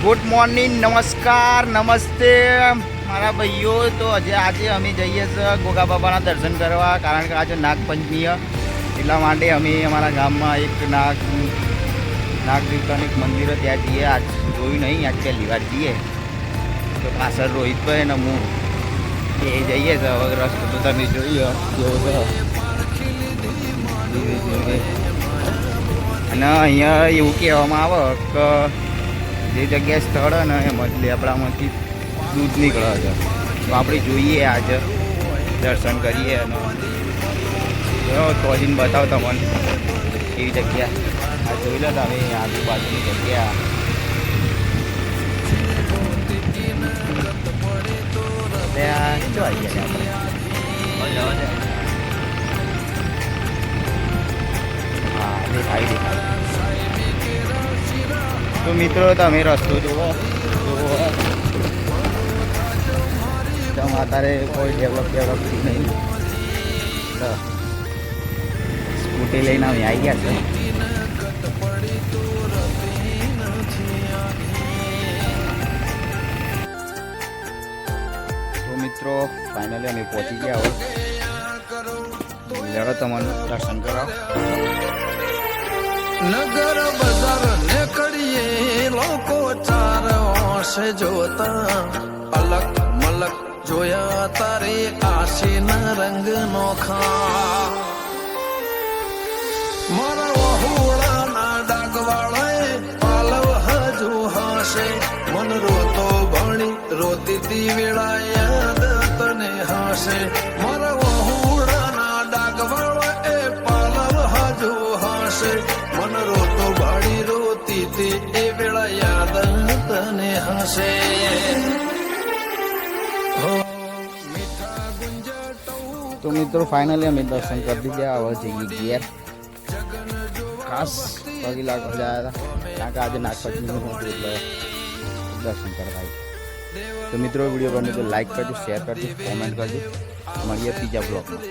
Good morning, નમસ્કાર, નમસ્તે મારા ભાઈઓ. તો આજે અમે જઈએ છીએ ગોગા બાબાના દર્શન કરવા, કારણ કે આજે નાગપંચમી એટલા માટે અમે અમારા ગામમાં એક નાગ દેવતાનું એક મંદિર ત્યાં જઈએ. આજ જોયું નહીં, આજ પહેલી વાર જઈએ. તો પાછળ રોહિતભાઈ ને હું એ જઈએ છીએ. હવે રસ્તો તો તમે જોઈએ કેવો છે. અને અહીંયા એવું કહેવામાં આવે કે જે જગ્યાએ સ્થળ ને એમાં લેબડામાંથી દૂધ નીકળે છે. તો આપણે જોઈએ આજે દર્શન કરીએ અને તોજીને બતાવો તમને કેવી જગ્યા. આ જોઈ લો તમે આજુબાજુની જગ્યા. ત્યાં શું આવી ગયા આપણે? હા, દેખાય. તો મિત્રો તમે રસ્તો જુઓ અત્યારે કોઈ ડેવલપ નહીં. સ્કૂટી લઈને અમે આવી ગયા છે. તો મિત્રો ફાઇનલી અમે પહોંચી ગયા. હવે લેડો તમને દર્શન કરાવો. નગર બજાર નીકળીએ લોકો ચાર વર્ષ જોતા, અલગ મલક જોયા તારે આશીના રંગ નોખા. મારા વહુડાના ડાગવાળાએ પાલવ હજુ હાશે. મન રોતો ભણી રોતી તી વેળા યાદ તને હાશે. મારા વહુડાના ડાગવાળાએ પાલવ હજુ હાશે. મન રોતો ભાડી રોતી તે એ વેળા યાદ તને હશે. તો મિત્રો ફાઇનલી અમે દર્શન કરી દીધા. હવે જઈએ ઘેર. ખાસ પગી લાગવા ગયા હતા, કારણ કે આજે નાગપંચમીનું હતું એટલે દર્શન કરવા. તો મિત્રો વિડીયો ગમે તો લાઈક કરજો, શેર કરજો, કોમેન્ટ કરજો. મળીએ બીજા બ્લોગમાં.